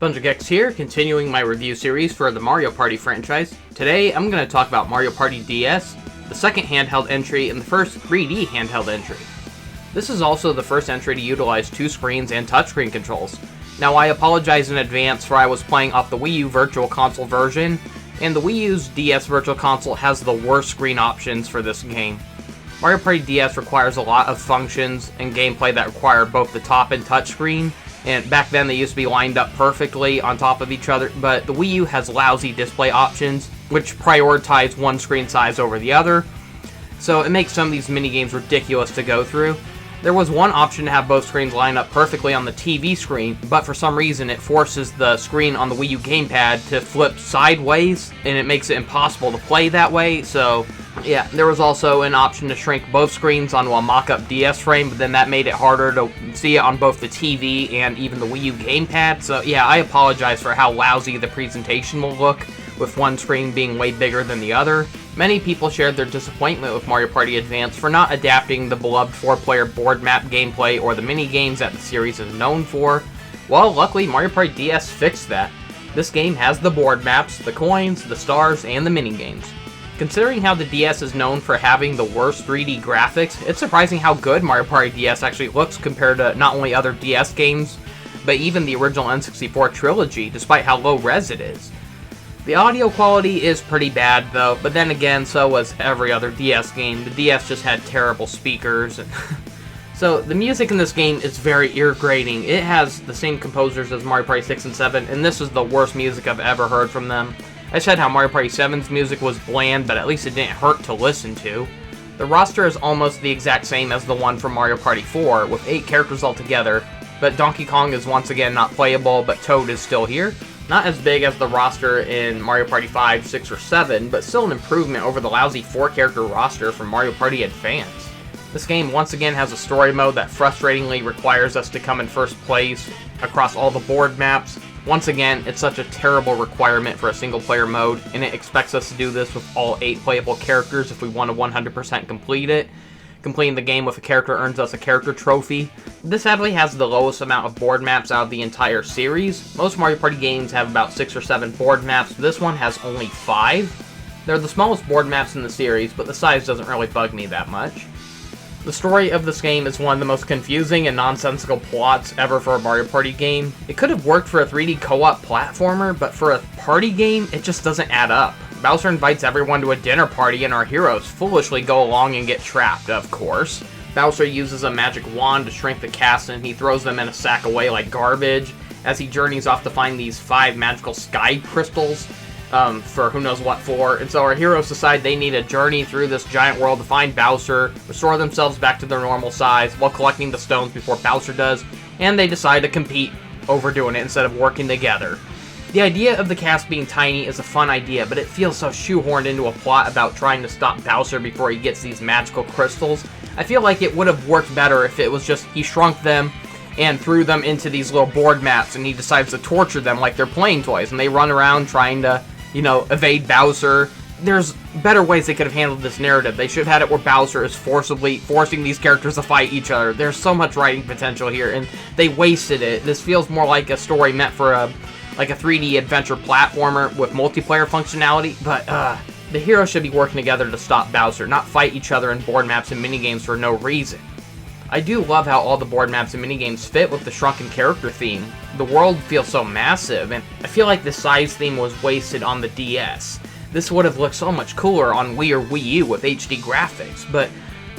Bunch of Gex here, continuing my review series for the Mario Party franchise. Today, I'm going to talk about Mario Party DS, the second handheld entry, and the first 3D handheld entry. This is also the first entry to utilize two screens and touchscreen controls. Now, I apologize in advance for I was playing off the Wii U Virtual Console version, and the Wii U's DS Virtual Console has the worst screen options for this game. Mario Party DS requires a lot of functions and gameplay that require both the top and touchscreen. And back then they used to be lined up perfectly on top of each other, but the Wii U has lousy display options, which prioritize one screen size over the other, so it makes some of these minigames ridiculous to go through. There was one option to have both screens line up perfectly on the TV screen, but for some reason it forces the screen on the Wii U gamepad to flip sideways, and it makes it impossible to play that way, so yeah, there was also an option to shrink both screens onto a mock-up DS frame, but then that made it harder to see it on both the TV and even the Wii U gamepad. So yeah, I apologize for how lousy the presentation will look, with one screen being way bigger than the other. Many people shared their disappointment with Mario Party Advance for not adapting the beloved 4-player board map gameplay or the mini-games that the series is known for. Well, luckily Mario Party DS fixed that. This game has the board maps, the coins, the stars, and the mini-games. Considering how the DS is known for having the worst 3D graphics, it's surprising how good Mario Party DS actually looks compared to not only other DS games, but even the original N64 trilogy, despite how low res it is. The audio quality is pretty bad though, but then again, so was every other DS game. The DS just had terrible speakers. So the music in this game is very ear-grating. It has the same composers as Mario Party 6 and 7, and this is the worst music I've ever heard from them. I said how Mario Party 7's music was bland, but at least it didn't hurt to listen to. The roster is almost the exact same as the one from Mario Party 4, with 8 characters altogether, but Donkey Kong is once again not playable, but Toad is still here. Not as big as the roster in Mario Party 5, 6, or 7, but still an improvement over the lousy 4-character roster from Mario Party Advance. This game once again has a story mode that frustratingly requires us to come in first place across all the board maps. Once again, it's such a terrible requirement for a single-player mode, and it expects us to do this with all 8 playable characters if we want to 100% complete it. Completing the game with a character earns us a character trophy. This sadly has the lowest amount of board maps out of the entire series. Most Mario Party games have about 6 or 7 board maps, this one has only 5. They're the smallest board maps in the series, but the size doesn't really bug me that much. The story of this game is one of the most confusing and nonsensical plots ever for a Mario Party game. It could have worked for a 3D co-op platformer, but for a party game, it just doesn't add up. Bowser invites everyone to a dinner party and our heroes foolishly go along and get trapped, of course. Bowser uses a magic wand to shrink the cast and he throws them in a sack away like garbage as he journeys off to find these 5 magical sky crystals. For who knows what for, and so our heroes decide they need a journey through this giant world to find Bowser, restore themselves back to their normal size while collecting the stones before Bowser does, and they decide to compete over doing it instead of working together. The idea of the cast being tiny is a fun idea, but it feels so shoehorned into a plot about trying to stop Bowser before he gets these magical crystals. I feel like it would have worked better if it was just he shrunk them and threw them into these little board maps and he decides to torture them like they're playing toys, and they run around trying to evade Bowser. There's better ways they could have handled this narrative. They should have had it where Bowser is forcibly forcing these characters to fight each other. There's so much writing potential here, and they wasted it. This feels more like a story meant for a 3D adventure platformer with multiplayer functionality, but the heroes should be working together to stop Bowser, not fight each other in board maps and minigames for no reason. I do love how all the board maps and minigames fit with the shrunken character theme. The world feels so massive, and I feel like the size theme was wasted on the DS. This would have looked so much cooler on Wii or Wii U with HD graphics, but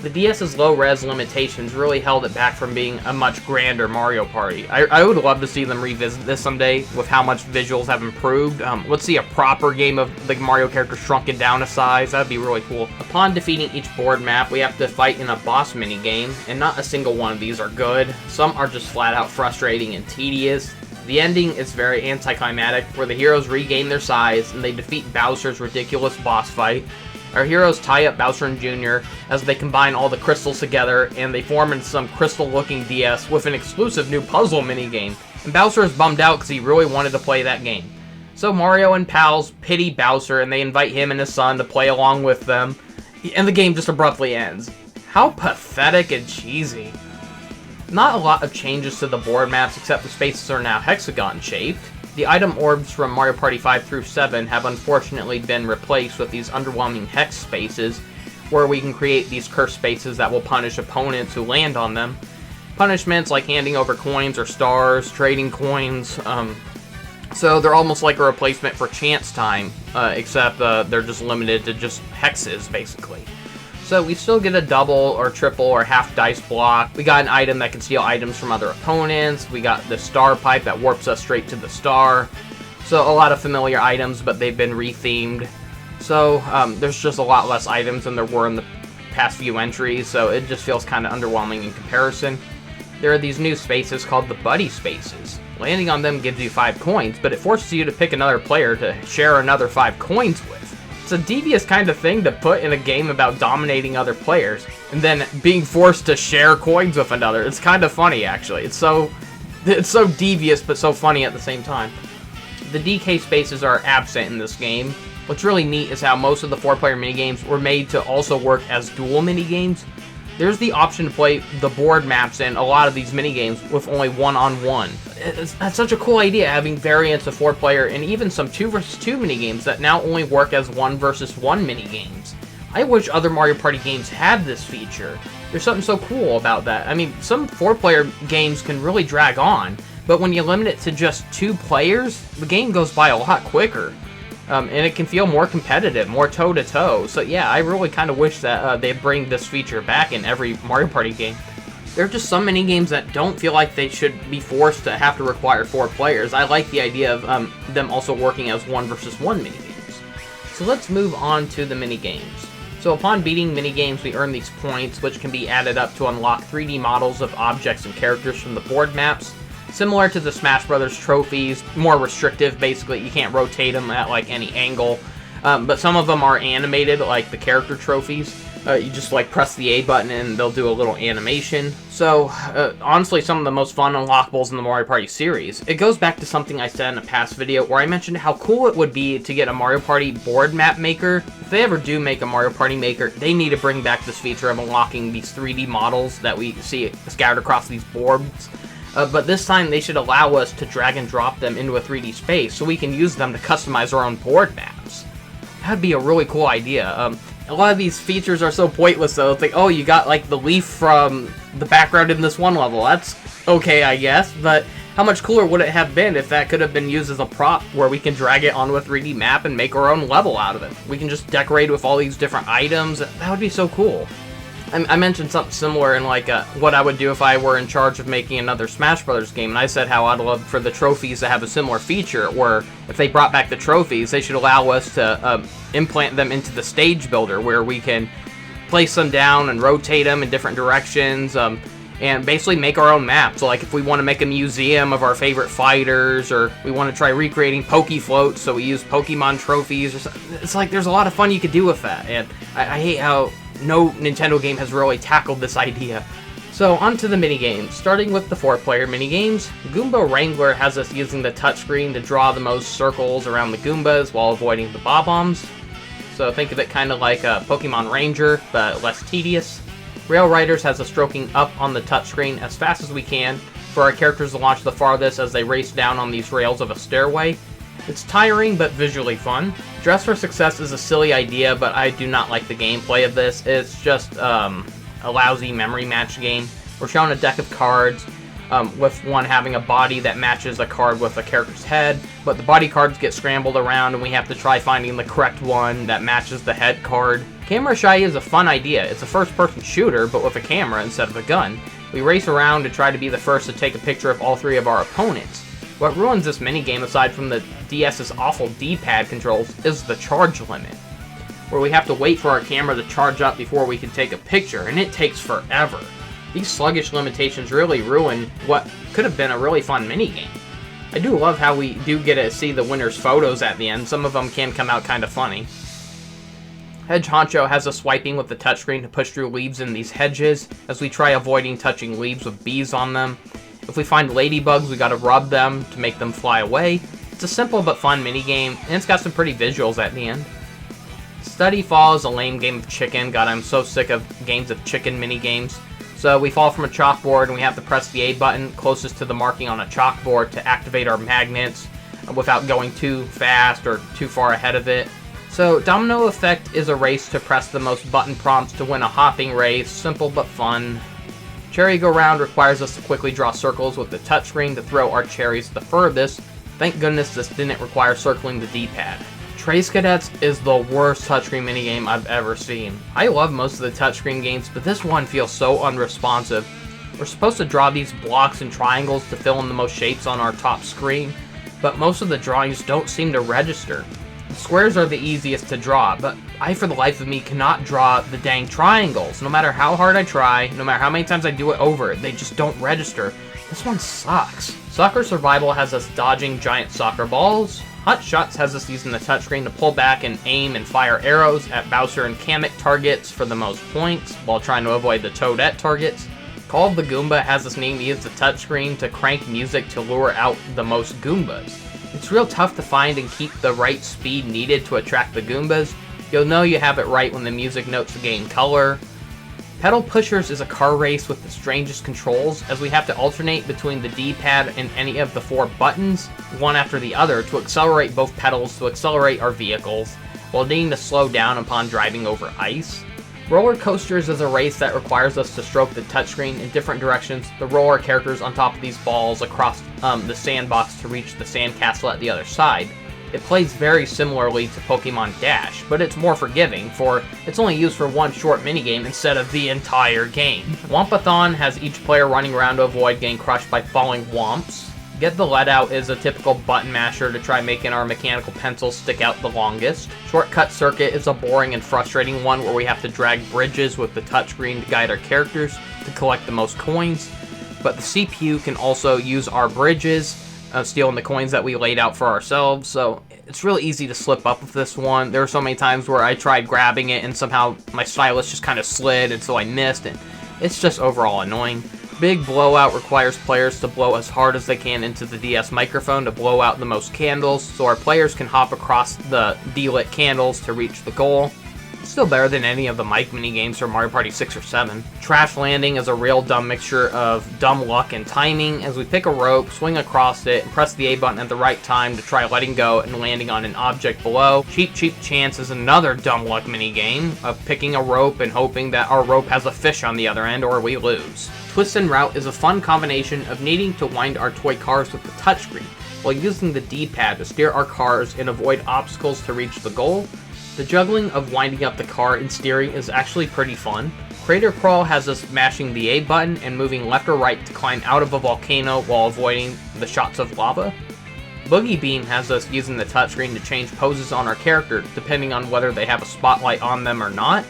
the DS's low-res limitations really held it back from being a much grander Mario Party. I would love to see them revisit this someday with how much visuals have improved. Let's see a proper game of the Mario character shrunken down a size. That'd be really cool. Upon defeating each board map, we have to fight in a boss minigame, and not a single one of these are good. Some are just flat-out frustrating and tedious. The ending is very anticlimactic, where the heroes regain their size and they defeat Bowser's ridiculous boss fight. Our heroes tie up Bowser and Jr. as they combine all the crystals together, and they form into some crystal-looking DS with an exclusive new puzzle minigame. And Bowser is bummed out because he really wanted to play that game. So Mario and pals pity Bowser, and they invite him and his son to play along with them, and the game just abruptly ends. How pathetic and cheesy. Not a lot of changes to the board maps except the spaces are now hexagon-shaped. The item orbs from Mario Party 5 through 7 have unfortunately been replaced with these underwhelming hex spaces, where we can create these cursed spaces that will punish opponents who land on them. Punishments like handing over coins or stars, trading coins, so they're almost like a replacement for chance time, except they're just limited to just hexes, basically. So we still get a double or triple or half dice block. We got an item that can steal items from other opponents. We got the star pipe that warps us straight to the star. So a lot of familiar items, but they've been rethemed. So there's just a lot less items than there were in the past few entries, so it just feels kind of underwhelming in comparison. There are these new spaces called the buddy spaces. Landing on them gives you 5 coins, but it forces you to pick another player to share another 5 coins with. It's a devious kind of thing to put in a game about dominating other players, and then being forced to share coins with another. It's kind of funny, actually. It's so devious, but so funny at the same time. The DK spaces are absent in this game. What's really neat is how most of the 4-player minigames were made to also work as dual minigames. There's the option to play the board maps in a lot of these minigames with only one-on-one. That's such a cool idea, having variants of 4-player and even some 2 versus 2 minigames that now only work as 1 versus 1 minigames. I wish other Mario Party games had this feature. There's something so cool about that. I mean, some 4-player games can really drag on, but when you limit it to just 2 players, the game goes by a lot quicker. And it can feel more competitive, more toe-to-toe. So yeah, I really kind of wish that they bring this feature back in every Mario Party game. There are just so many games that don't feel like they should be forced to have to require 4 players. I like the idea of them also working as 1 versus 1 minigames. So let's move on to the minigames. So upon beating minigames, we earn these points, which can be added up to unlock 3D models of objects and characters from the board maps. Similar to the Smash Brothers trophies, more restrictive, basically. You can't rotate them at like any angle. But some of them are animated, like the character trophies. You just like press the A button and they'll do a little animation. So honestly, some of the most fun unlockables in the Mario Party series. It goes back to something I said in a past video where I mentioned how cool it would be to get a Mario Party board map maker. If they ever do make a Mario Party maker, they need to bring back this feature of unlocking these 3D models that we see scattered across these boards. But this time they should allow us to drag and drop them into a 3D space so we can use them to customize our own board maps. That'd be a really cool idea. A lot of these features are so pointless though. It's like, oh, you got like the leaf from the background in this one level. That's okay, I guess, but how much cooler would it have been if that could have been used as a prop where we can drag it onto a 3D map and make our own level out of it? We can just decorate with all these different items. That would be so cool. I mentioned something similar in like what I would do if I were in charge of making another Smash Brothers game, and I said how I'd love for the trophies to have a similar feature, where if they brought back the trophies, they should allow us to implant them into the stage builder, where we can place them down and rotate them in different directions, and basically make our own map. So like if we want to make a museum of our favorite fighters, or we want to try recreating Poke Floats, so we use Pokemon trophies, or something. It's like there's a lot of fun you could do with that, and I hate how no Nintendo game has really tackled this idea. So onto the minigames. Starting with the 4-player minigames, Goomba Wrangler has us using the touchscreen to draw the most circles around the Goombas while avoiding the Bob-ombs. So think of it kind of like a Pokemon Ranger, but less tedious. Rail Riders has us stroking up on the touchscreen as fast as we can for our characters to launch the farthest as they race down on these rails of a stairway. It's tiring, but visually fun. Dress for Success is a silly idea, but I do not like the gameplay of this. It's just a lousy memory match game. We're shown a deck of cards, with one having a body that matches a card with a character's head, but the body cards get scrambled around and we have to try finding the correct one that matches the head card. Camera Shy is a fun idea. It's a first-person shooter, but with a camera instead of a gun. We race around to try to be the first to take a picture of all 3 of our opponents. What ruins this minigame, aside from the DS's awful D-pad controls, is the charge limit, where we have to wait for our camera to charge up before we can take a picture, and it takes forever. These sluggish limitations really ruin what could have been a really fun minigame. I do love how we do get to see the winner's photos at the end. Some of them can come out kind of funny. Hedge Honcho has us swiping with the touchscreen to push through leaves in these hedges, as we try avoiding touching leaves with bees on them. If we find ladybugs, we gotta rub them to make them fly away. It's a simple but fun minigame, and it's got some pretty visuals at the end. Study Fall is a lame game of chicken. God, I'm so sick of games of chicken minigames. So we fall from a chalkboard, and we have to press the A button closest to the marking on a chalkboard to activate our magnets. without going too fast or too far ahead of it. So Domino Effect is a race to press the most button prompts to win a hopping race, simple but fun. Cherry Go Round requires us to quickly draw circles with the touchscreen to throw our cherries the furthest. Thank goodness this didn't require circling the D-pad. Trace Cadets is the worst touchscreen minigame I've ever seen. I love most of the touchscreen games, but this one feels so unresponsive. We're supposed to draw these blocks and triangles to fill in the most shapes on our top screen, but most of the drawings don't seem to register. The squares are the easiest to draw, but I for the life of me cannot draw the dang triangles. No matter how hard I try, no matter how many times I do it over, they just don't register. This one sucks. Soccer Survival has us dodging giant soccer balls. Hot Shots has us using the touchscreen to pull back and aim and fire arrows at Bowser and Kamek targets for the most points, while trying to avoid the Toadette targets. Call of the Goomba has us needing to use the touchscreen to crank music to lure out the most Goombas. It's real tough to find and keep the right speed needed to attract the Goombas. You'll know you have it right when the music notes gain color. Pedal Pushers is a car race with the strangest controls, as we have to alternate between the D-pad and any of the 4 buttons, one after the other, to accelerate both pedals to accelerate our vehicles, while needing to slow down upon driving over ice. Roller Coasters is a race that requires us to stroke the touchscreen in different directions to roll our characters on top of these balls across the sandbox to reach the sandcastle at the other side. It plays very similarly to Pokemon Dash, but it's more forgiving, for it's only used for one short minigame instead of the entire game. Wompathon has each player running around to avoid getting crushed by falling womps. Get the Lead Out is a typical button masher to try making our mechanical pencils stick out the longest. Shortcut Circuit is a boring and frustrating one where we have to drag bridges with the touchscreen to guide our characters to collect the most coins, but the CPU can also use our bridges, stealing the coins that we laid out for ourselves, so it's really easy to slip up with this one. There were so many times where I tried grabbing it and somehow my stylus just kind of slid and so I missed, and it's just overall annoying. Big Blowout requires players to blow as hard as they can into the DS microphone to blow out the most candles, so our players can hop across the D-lit candles to reach the goal. Still better than any of the mic minigames from Mario Party 6 or 7. Trash Landing is a real dumb mixture of dumb luck and timing, as we pick a rope, swing across it, and press the A button at the right time to try letting go and landing on an object below. Cheap Chance is another dumb luck minigame of picking a rope and hoping that our rope has a fish on the other end or we lose. Twist and Route is a fun combination of needing to wind our toy cars with the touchscreen, while using the D-pad to steer our cars and avoid obstacles to reach the goal. The juggling of winding up the car and steering is actually pretty fun. Crater Crawl has us mashing the A button and moving left or right to climb out of a volcano while avoiding the shots of lava. Boogie Beam has us using the touchscreen to change poses on our character depending on whether they have a spotlight on them or not.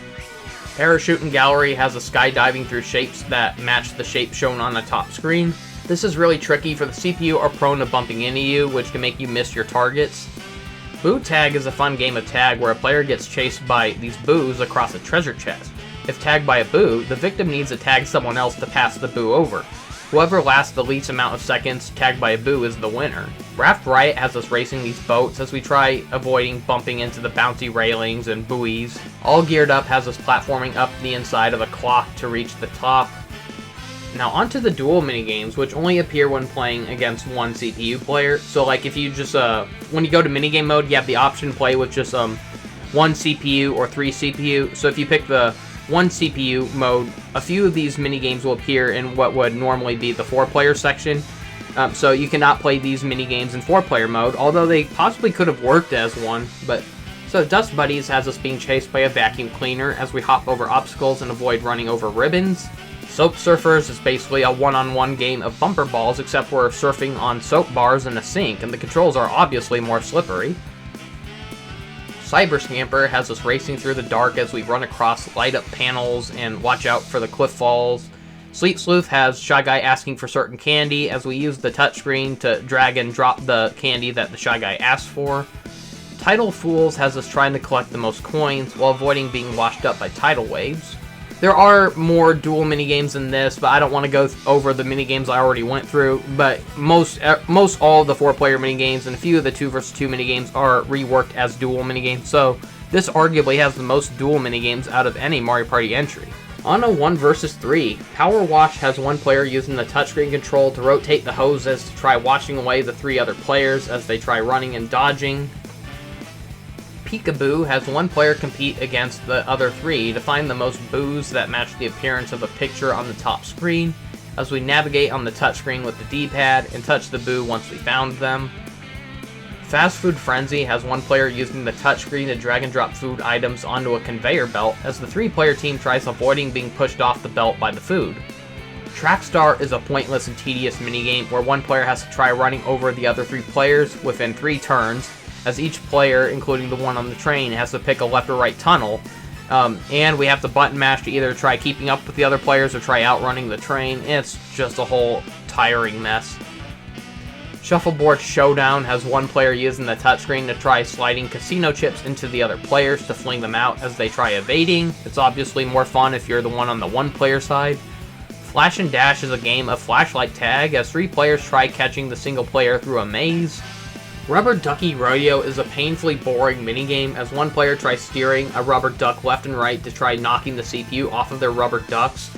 Parachute Gallery has us skydiving through shapes that match the shape shown on the top screen. This is really tricky, for the CPU are prone to bumping into you, which can make you miss your targets. Boo Tag is a fun game of tag where a player gets chased by these boos across a treasure chest. If tagged by a boo, the victim needs to tag someone else to pass the boo over. Whoever lasts the least amount of seconds tagged by a boo is the winner. Raft Riot has us racing these boats as we try avoiding bumping into the bouncy railings and buoys. All Geared Up has us platforming up the inside of a clock to reach the top. Now onto the dual minigames, which only appear when playing against one CPU player. So like if you just, when you go to minigame mode, you have the option to play with just one CPU or 3 CPU. So if you pick the 1 CPU mode, a few of these minigames will appear in what would normally be the 4-player section. So you cannot play these minigames in 4-player mode, although they possibly could have worked as one. So Dust Buddies has us being chased by a vacuum cleaner as we hop over obstacles and avoid running over ribbons. Soap Surfers is basically a one-on-one game of bumper balls, except we're surfing on soap bars in a sink, and the controls are obviously more slippery. Cyber Scamper has us racing through the dark as we run across light-up panels and watch out for the cliff falls. Sleep Sleuth has Shy Guy asking for certain candy as we use the touchscreen to drag and drop the candy that the Shy Guy asked for. Tidal Fools has us trying to collect the most coins while avoiding being washed up by tidal waves. There are more dual minigames in this, but I don't want to go over the minigames I already went through. But most all of the 4-player minigames and a few of the 2 vs 2 minigames are reworked as dual minigames. So this arguably has the most dual minigames out of any Mario Party entry. On a 1 versus 3, Power Wash has one player using the touchscreen control to rotate the hoses to try washing away the 3 other players as they try running and dodging. Peekaboo has one player compete against the other 3 to find the most boos that match the appearance of a picture on the top screen, as we navigate on the touchscreen with the D-pad and touch the boo once we found them. Fast Food Frenzy has one player using the touchscreen to drag and drop food items onto a conveyor belt as the 3-player team tries avoiding being pushed off the belt by the food. Trackstar is a pointless and tedious minigame where one player has to try running over the other 3 players within 3 turns, as each player, including the one on the train, has to pick a left or right tunnel, and we have to button mash to either try keeping up with the other players or try outrunning the train. It's just a whole tiring mess. Shuffleboard Showdown has one player using the touchscreen to try sliding casino chips into the other players to fling them out as they try evading. It's obviously more fun if you're the one on the 1-player side. Flash and Dash is a game of flashlight tag as 3 players try catching the single player through a maze. Rubber Ducky Rodeo is a painfully boring minigame as one player tries steering a rubber duck left and right to try knocking the CPU off of their rubber ducks.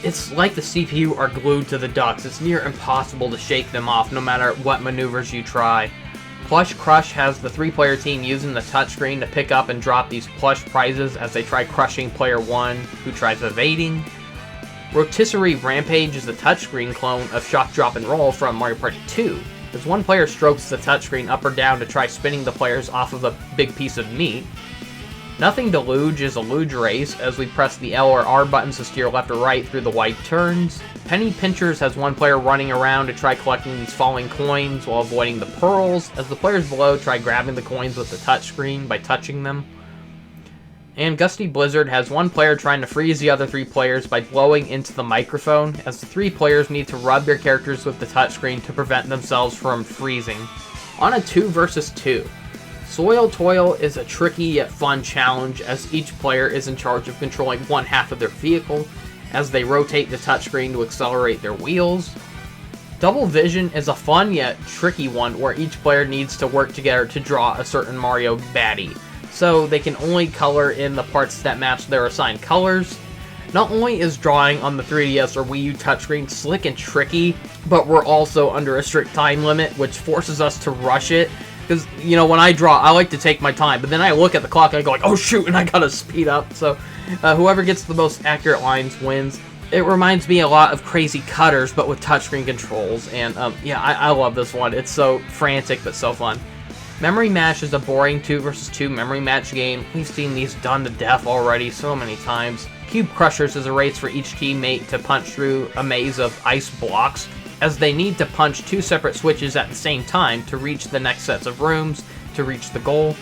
It's like the CPU are glued to the ducks. It's near impossible to shake them off no matter what maneuvers you try. Plush Crush has the 3-player team using the touchscreen to pick up and drop these plush prizes as they try crushing player 1 who tries evading. Rotisserie Rampage is a touchscreen clone of Shock Drop and Roll from Mario Party 2. As one player strokes the touchscreen up or down to try spinning the players off of a big piece of meat. Nothing to Luge is a luge race as we press the L or R buttons to steer left or right through the wide turns. Penny Pinchers has one player running around to try collecting these falling coins while avoiding the pearls, as the players below try grabbing the coins with the touchscreen by touching them. And Gusty Blizzard has one player trying to freeze the other 3 players by blowing into the microphone, as the 3 players need to rub their characters with the touchscreen to prevent themselves from freezing. On a 2 versus 2, Soil Toil is a tricky yet fun challenge as each player is in charge of controlling one half of their vehicle as they rotate the touchscreen to accelerate their wheels. Double Vision is a fun yet tricky one where each player needs to work together to draw a certain Mario baddie, so they can only color in the parts that match their assigned colors. Not only is drawing on the 3DS or Wii U touchscreen slick and tricky, but we're also under a strict time limit, which forces us to rush it. Because, you know, when I draw, I like to take my time, but then I look at the clock and I go like, oh shoot, and I gotta speed up. So, whoever gets the most accurate lines wins. It reminds me a lot of Crazy Cutters, but with touchscreen controls, and yeah, I love this one. It's so frantic, but so fun. Memory Match is a boring 2 versus 2 memory match game. We've seen these done to death already so many times. Cube Crushers is a race for each teammate to punch through a maze of ice blocks, as they need to punch 2 separate switches at the same time to reach the next sets of rooms to reach the goal.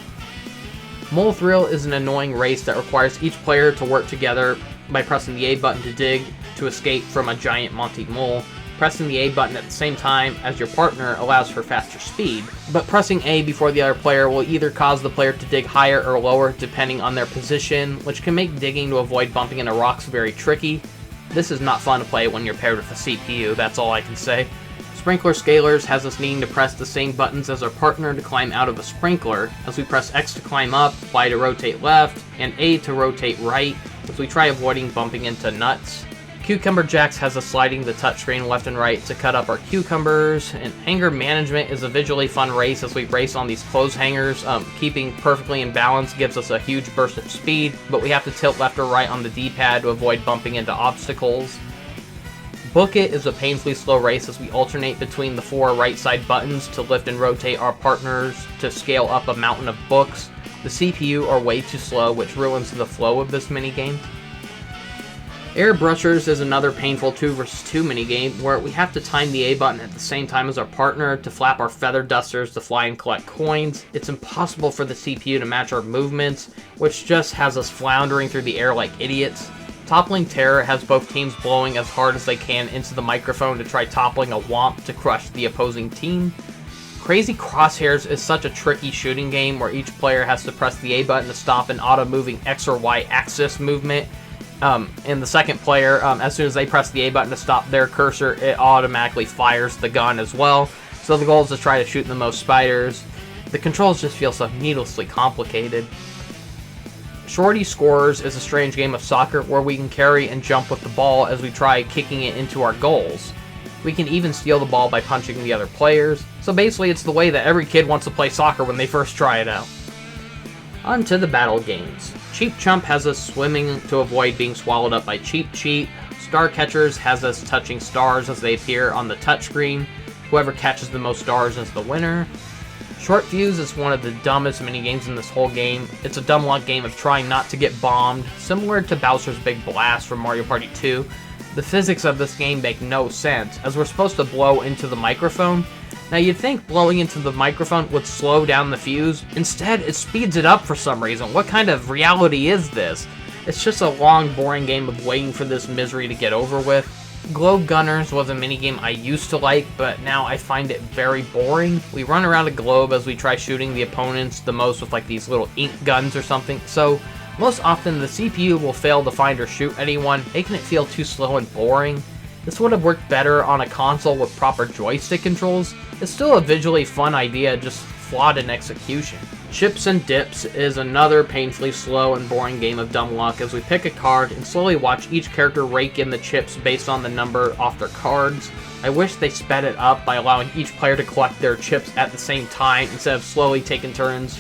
Mole Thrill is an annoying race that requires each player to work together by pressing the A button to dig to escape from a giant Monty Mole. Pressing the A button at the same time as your partner allows for faster speed, but pressing A before the other player will either cause the player to dig higher or lower depending on their position, which can make digging to avoid bumping into rocks very tricky. This is not fun to play when you're paired with a CPU, that's all I can say. Sprinkler Scalers has us needing to press the same buttons as our partner to climb out of a sprinkler, as we press X to climb up, Y to rotate left, and A to rotate right, as we try avoiding bumping into nuts. Cucumber Jacks has us sliding the touchscreen left and right to cut up our cucumbers, and Hanger Management is a visually fun race as we race on these clothes hangers. Keeping perfectly in balance gives us a huge burst of speed, but we have to tilt left or right on the D-pad to avoid bumping into obstacles. Book It is a painfully slow race as we alternate between the 4 right side buttons to lift and rotate our partners to scale up a mountain of books. The CPU are way too slow, which ruins the flow of this minigame. Airbrushers is another painful 2 versus 2 minigame where we have to time the A button at the same time as our partner to flap our feather dusters to fly and collect coins. It's impossible for the CPU to match our movements, which just has us floundering through the air like idiots. Toppling Terror has both teams blowing as hard as they can into the microphone to try toppling a womp to crush the opposing team. Crazy Crosshairs is such a tricky shooting game where each player has to press the A button to stop an auto-moving X or Y axis movement. And the second player, as soon as they press the A button to stop their cursor, it automatically fires the gun as well. So the goal is to try to shoot the most spiders. The controls just feel so needlessly complicated. Shorty Scorers is a strange game of soccer where we can carry and jump with the ball as we try kicking it into our goals. We can even steal the ball by punching the other players, so basically it's the way that every kid wants to play soccer when they first try it out. On to the battle games. Cheap Chump has us swimming to avoid being swallowed up by Cheap Cheat. Star Catchers has us touching stars as they appear on the touchscreen. Whoever catches the most stars is the winner. Short Fuse is one of the dumbest minigames in this whole game. It's a dumb luck game of trying not to get bombed, similar to Bowser's Big Blast from Mario Party 2. The physics of this game make no sense, as we're supposed to blow into the microphone. Now you'd think blowing into the microphone would slow down the fuse. Instead, it speeds it up for some reason. What kind of reality is this? It's just a long, boring game of waiting for this misery to get over with. Globe Gunners was a minigame I used to like, but now I find it very boring. We run around a globe as we try shooting the opponents the most with like these little ink guns or something, so most often the CPU will fail to find or shoot anyone, making it feel too slow and boring. This would have worked better on a console with proper joystick controls. It's still a visually fun idea, just flawed in execution. Chips and Dips is another painfully slow and boring game of dumb luck as we pick a card and slowly watch each character rake in the chips based on the number off their cards. I wish they sped it up by allowing each player to collect their chips at the same time instead of slowly taking turns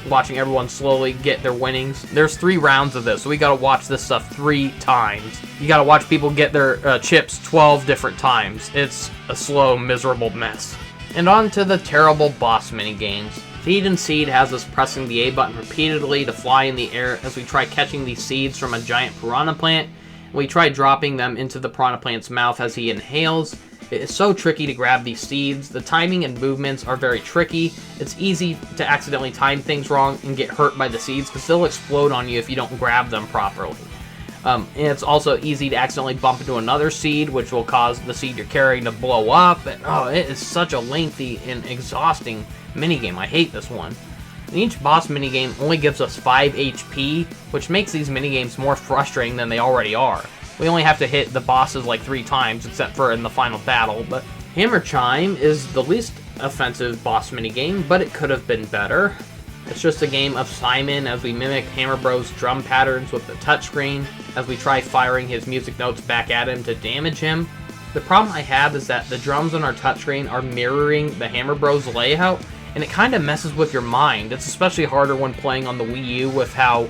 watching everyone slowly get their winnings. There's 3 rounds of this, so we gotta watch this stuff 3 times. You gotta watch people get their chips 12 different times. It's a slow, miserable mess. And on to the terrible boss minigames. Feed and Seed has us pressing the A button repeatedly to fly in the air as we try catching these seeds from a giant piranha plant. We try dropping them into the piranha plant's mouth as he inhales. It is so tricky to grab these seeds. The timing and movements are very tricky. It's easy to accidentally time things wrong and get hurt by the seeds because they'll explode on you if you don't grab them properly. And it's also easy to accidentally bump into another seed, which will cause the seed you're carrying to blow up. And, it is such a lengthy and exhausting minigame. I hate this one. And each boss minigame only gives us 5 HP, which makes these minigames more frustrating than they already are. We only have to hit the bosses like 3 times, except for in the final battle, but Hammer Chime is the least offensive boss minigame, but it could have been better. It's just a game of Simon as we mimic Hammer Bros' drum patterns with the touchscreen, as we try firing his music notes back at him to damage him. The problem I have is that the drums on our touchscreen are mirroring the Hammer Bros layout, and it kind of messes with your mind. It's especially harder when playing on the Wii U with how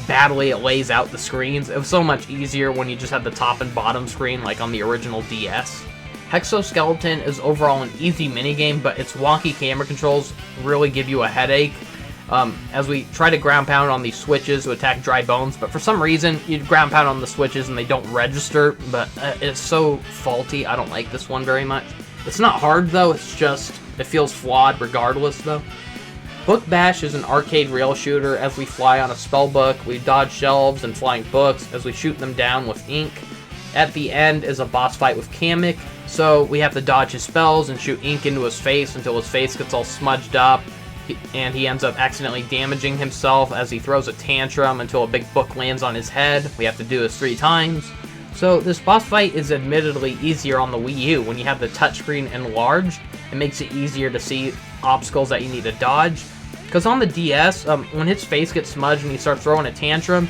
badly it lays out the screens. It was so much easier when you just had the top and bottom screen like on the original DS. Hexoskeleton is overall an easy minigame, but its wonky camera controls really give you a headache. As we try to ground pound on these switches to attack dry bones, but for some reason you ground pound on the switches and they don't register, but it's so faulty. I don't like this one very much. It's not hard though, it's just, it feels flawed regardless though. Book Bash is an arcade rail shooter. As we fly on a spell book, we dodge shelves and flying books as we shoot them down with ink. At the end is a boss fight with Kamek, so we have to dodge his spells and shoot ink into his face until his face gets all smudged up, and he ends up accidentally damaging himself as he throws a tantrum until a big book lands on his head. We have to do this 3 times. So this boss fight is admittedly easier on the Wii U. When you have the touchscreen enlarged, it makes it easier to see obstacles that you need to dodge. Because on the DS, when his face gets smudged and he starts throwing a tantrum,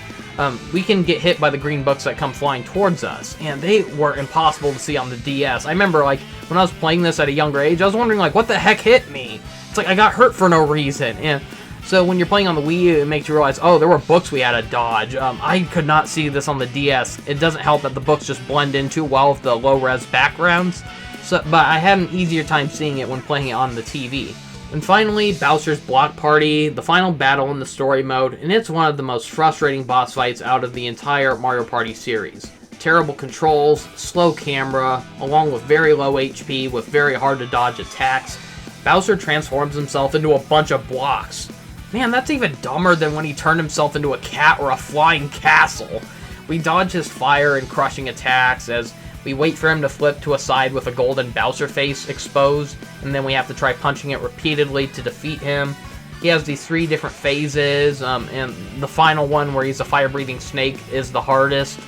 we can get hit by the green books that come flying towards us, and they were impossible to see on the DS. I remember, like, when I was playing this at a younger age, I was wondering, like, what the heck hit me? It's like I got hurt for no reason, and so when you're playing on the Wii U, it makes you realize, oh, there were books we had to dodge. I could not see this on the DS. It doesn't help that the books just blend in too well with the low-res backgrounds, but I had an easier time seeing it when playing it on the TV. And finally, Bowser's Block Party, the final battle in the story mode, and it's one of the most frustrating boss fights out of the entire Mario Party series. Terrible controls, slow camera, along with very low HP with very hard to dodge attacks. Bowser transforms himself into a bunch of blocks. Man, that's even dumber than when he turned himself into a cat or a flying castle. We dodge his fire and crushing attacks as we wait for him to flip to a side with a golden Bowser face exposed, and then we have to try punching it repeatedly to defeat him. He has these 3 different phases, and the final one where he's a fire-breathing snake is the hardest.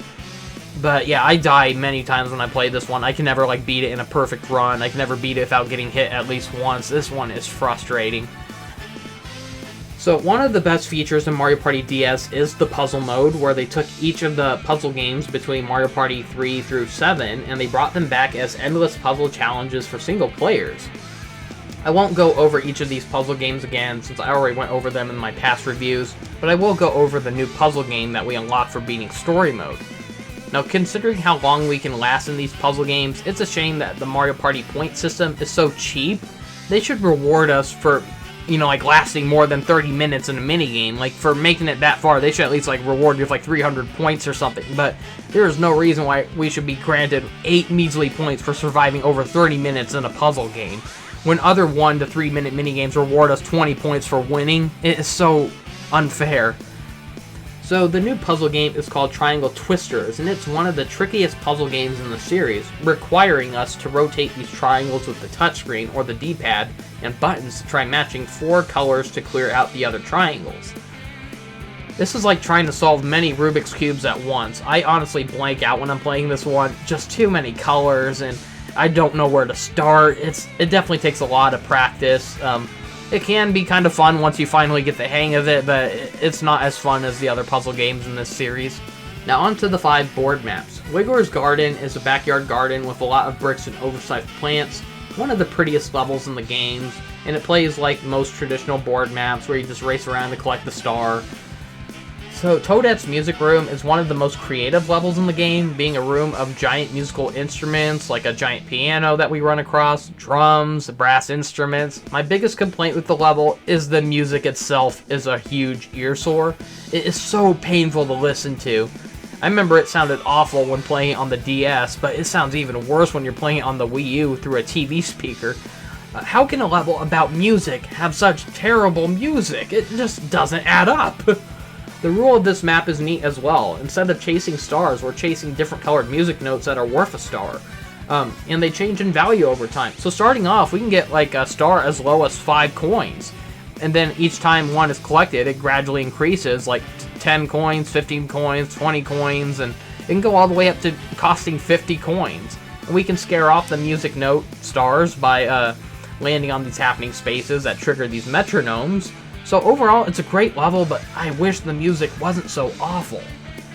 But yeah, I die many times when I play this one. I can never like beat it in a perfect run. I can never beat it without getting hit at least once. This one is frustrating. So one of the best features in Mario Party DS is the puzzle mode, where they took each of the puzzle games between Mario Party 3 through 7 and they brought them back as endless puzzle challenges for single players. I won't go over each of these puzzle games again since I already went over them in my past reviews, but I will go over the new puzzle game that we unlocked for beating story mode. Now, considering how long we can last in these puzzle games, it's a shame that the Mario Party point system is so cheap. They should reward us for, like lasting more than 30 minutes in a minigame. Like, for making it that far, they should at least, reward you with, 300 points or something. But there is no reason why we should be granted 8 measly points for surviving over 30 minutes in a puzzle game, when other 1 to 3 minute minigames reward us 20 points for winning. It is so unfair. So the new puzzle game is called Triangle Twisters, and it's one of the trickiest puzzle games in the series, requiring us to rotate these triangles with the touchscreen or the D-pad and buttons to try matching 4 colors to clear out the other triangles. This is like trying to solve many Rubik's Cubes at once. I honestly blank out when I'm playing this one, just too many colors, and I don't know where to start. It definitely takes a lot of practice. It can be kind of fun once you finally get the hang of it, but it's not as fun as the other puzzle games in this series. Now on to the 5 board maps. Wiggler's Garden is a backyard garden with a lot of bricks and oversized plants, one of the prettiest levels in the games, and it plays like most traditional board maps where you just race around to collect the star. So Toadette's Music Room is one of the most creative levels in the game, being a room of giant musical instruments, like a giant piano that we run across, drums, brass instruments. My biggest complaint with the level is the music itself is a huge earsore. It is so painful to listen to. I remember it sounded awful when playing it on the DS, but it sounds even worse when you're playing it on the Wii U through a TV speaker. How can a level about music have such terrible music? It just doesn't add up. The rule of this map is neat as well. Instead of chasing stars, we're chasing different colored music notes that are worth a star. And they change in value over time. So starting off, we can get like a star as low as 5 coins. And then each time one is collected, it gradually increases, like 10 coins, 15 coins, 20 coins, and it can go all the way up to costing 50 coins. And we can scare off the music note stars by landing on these happening spaces that trigger these metronomes. So overall, it's a great level, but I wish the music wasn't so awful.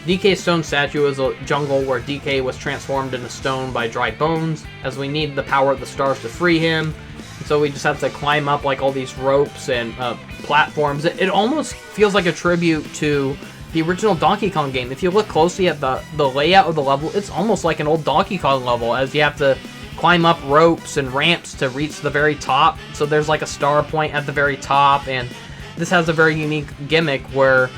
DK's stone statue is a jungle where DK was transformed into stone by dry bones, as we need the power of the stars to free him. And so we just have to climb up like all these ropes and platforms. It almost feels like a tribute to the original Donkey Kong game. If you look closely at the layout of the level, it's almost like an old Donkey Kong level, as you have to climb up ropes and ramps to reach the very top. So there's like a star point at the very top, and this has a very unique gimmick where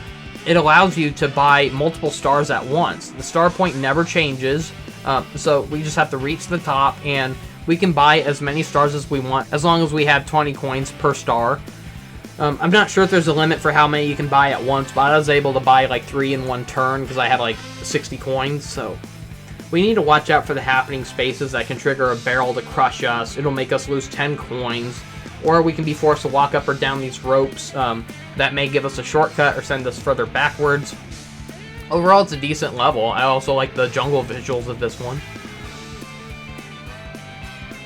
it allows you to buy multiple stars at once. The star point never changes, so we just have to reach the top, and we can buy as many stars as we want, as long as we have 20 coins per star. I'm not sure if there's a limit for how many you can buy at once, but I was able to buy like 3 in one turn because I had like 60 coins, so we need to watch out for the happening spaces that can trigger a barrel to crush us. It'll make us lose 10 coins. Or we can be forced to walk up or down these ropes that may give us a shortcut or send us further backwards. Overall, it's a decent level. I also like the jungle visuals of this one.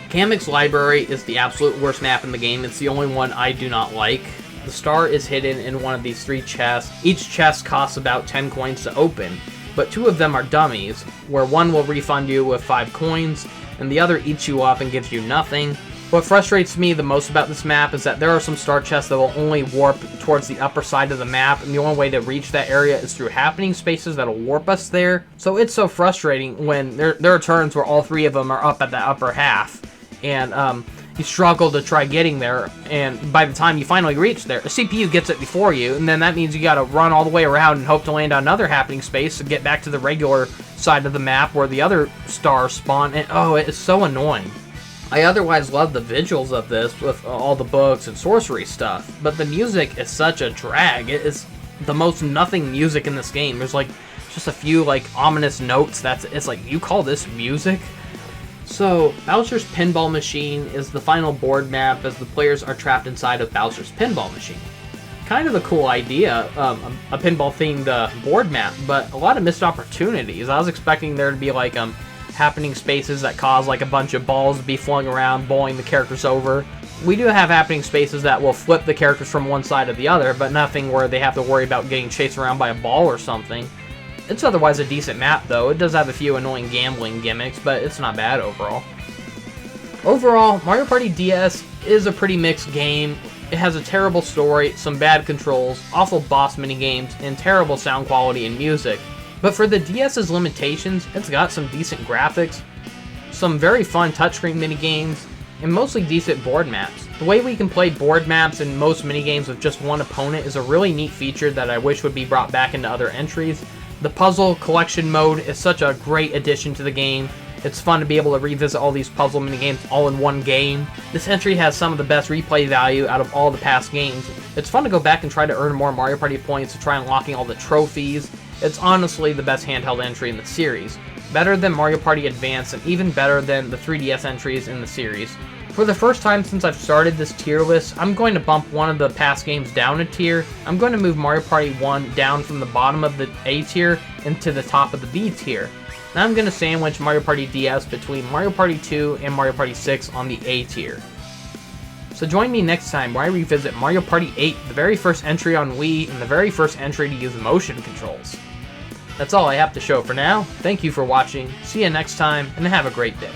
Kamek's Library is the absolute worst map in the game. It's the only one I do not like. The star is hidden in one of these 3 chests. Each chest costs about 10 coins to open, but 2 of them are dummies, where one will refund you with 5 coins, and the other eats you up and gives you nothing. What frustrates me the most about this map is that there are some star chests that will only warp towards the upper side of the map, and the only way to reach that area is through happening spaces that'll warp us there. So it's so frustrating when there are turns where all 3 of them are up at the upper half, and you struggle to try getting there, and by the time you finally reach there, the CPU gets it before you, and then that means you gotta run all the way around and hope to land on another happening space to get back to the regular side of the map where the other stars spawn, and oh, it is so annoying. I otherwise love the visuals of this with all the books and sorcery stuff, but the music is such a drag. It is the most nothing music in this game. There's like just a few like ominous notes it's like, you call this music? So Bowser's Pinball Machine is the final board map as the players are trapped inside of Bowser's Pinball Machine. Kind of a cool idea, a pinball themed board map, but a lot of missed opportunities. I was expecting there to be like happening spaces that cause like a bunch of balls to be flung around, bowling the characters over. We do have happening spaces that will flip the characters from one side to the other, but nothing where they have to worry about getting chased around by a ball or something. It's otherwise a decent map though. It does have a few annoying gambling gimmicks, but it's not bad overall. Overall, Mario Party DS is a pretty mixed game. It has a terrible story, some bad controls, awful boss minigames, and terrible sound quality and music. But for the DS's limitations, it's got some decent graphics, some very fun touchscreen minigames, and mostly decent board maps. The way we can play board maps in most minigames with just one opponent is a really neat feature that I wish would be brought back into other entries. The puzzle collection mode is such a great addition to the game. It's fun to be able to revisit all these puzzle minigames all in one game. This entry has some of the best replay value out of all the past games. It's fun to go back and try to earn more Mario Party points to try unlocking all the trophies. It's honestly the best handheld entry in the series. Better than Mario Party Advance and even better than the 3DS entries in the series. For the first time since I've started this tier list, I'm going to bump one of the past games down a tier. I'm going to move Mario Party 1 down from the bottom of the A tier into the top of the B tier. Now I'm going to sandwich Mario Party DS between Mario Party 2 and Mario Party 6 on the A tier. So join me next time where I revisit Mario Party 8, the very first entry on Wii and the very first entry to use motion controls. That's all I have to show for now. Thank you for watching, see you next time, and have a great day.